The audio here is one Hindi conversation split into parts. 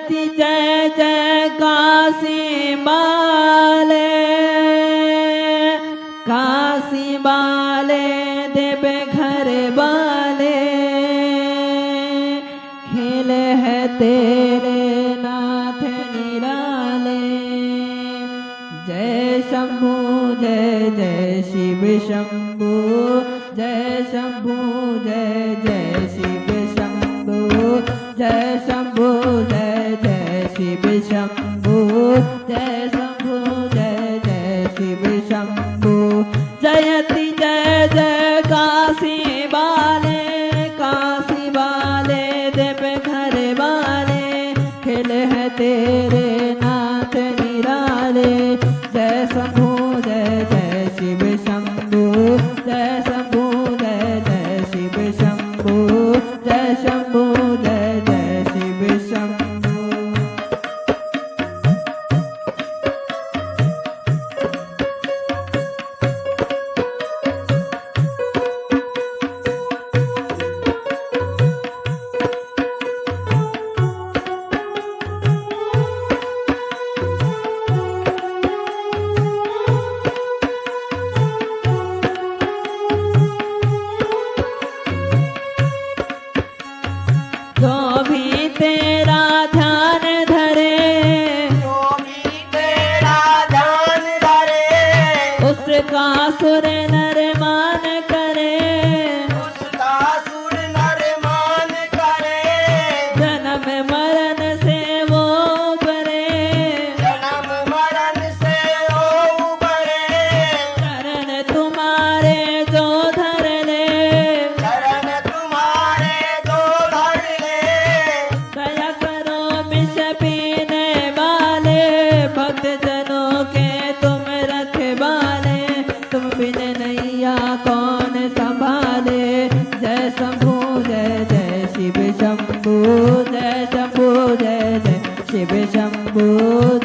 जयति जय जय काशी बाले देव घर वाले खेल है तेरे नाथ निराले। जय शंभु जय जय शिव शंभु जय शंभु जय जय शिव शंभु जय शंभु जय जय शिव शंभु जय शंभु जय जय शिव शंभु। जयति जय जय काशी बाले देव घर वाले खेल है तेरे नाथ निराले। जय शंभु जय जय शिव शंभु जय शंभु जय जय शिव शंभु जय शंभु जय जय शिव शंभु। जो भी तेरा ध्यान धरे उसका सुर नर मान करे जन्म मरण से वो उबरे चरण तुम्हारे जो धर ले दया करो विष पीने वाले भक्त जनों के तुम रखवाले। तुम बिन नैया कौन संभाले। जय शंभु जय जय शिव शंभु जय शंभु जय जय शिव शंभु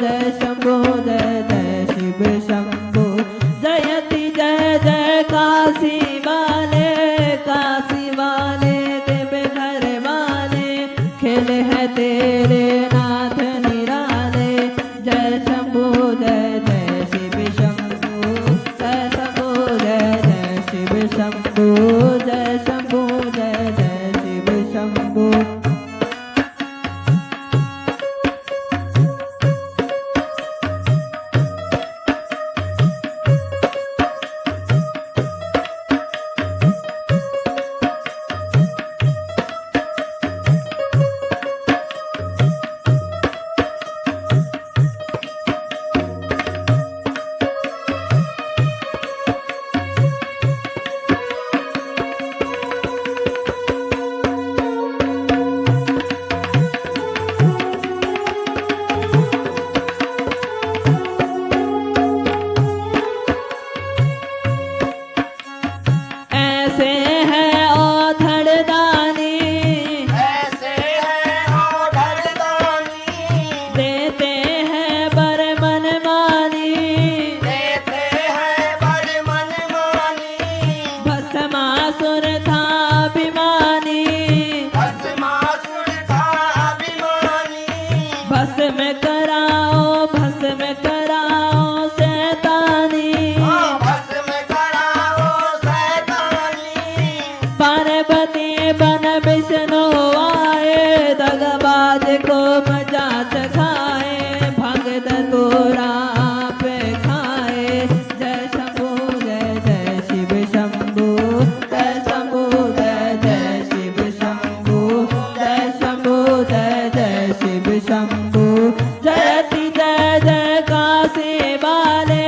जय शंभु जय जय शिव शंभु। जयति जय जय काशी बाले देव घर वाले खेल है तेरे नाथ निराले। जय शंभु जय जय शिव शंभु जय शंभु जय जय शिव शंभु जय शंभु जय जय शिव शंभु। ऐसे है औधड़ दानी देते हैं बर मनमानी भस्मासुर था अभिमानी भस्म कराओ शैतानी पार्वती बन विष्णु आए दगबाज को मजा चखाए भगत तोरा पे खाए। जय शंभु जय जय शिव शंभु जय शंभु जय जय शिव शंभु जय शंभु जय जय शिव शंभु। जयति जय जय काशी बाले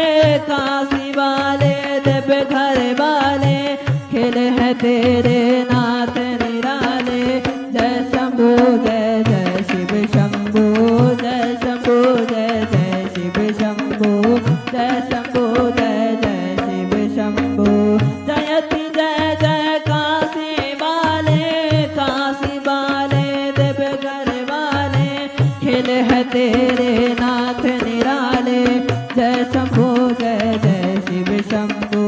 देव घर वाले खेल है तेरे नाथ निराले। जय शंभु जय जय शिव शंभु जय शंभु जय जय शिव शंभु जय शंभु जय जय शिव शंभु। जयति जय जय काशी बाले देव घर वाले खेल है तेरे नाथ निराले। जय शंभु जय जय शिव शंभु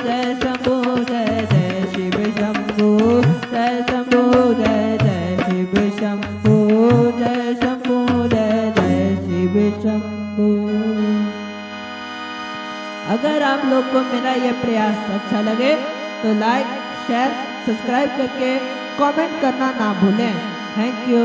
जय शंभु जय जय शिव शंभु जय शंभु जय जय शिव शंभु जय शंभु जय अगर आप लोग को मेरा ये प्रयास अच्छा लगे तो लाइक शेयर सब्सक्राइब करके कमेंट करना ना भूलें। Thank you.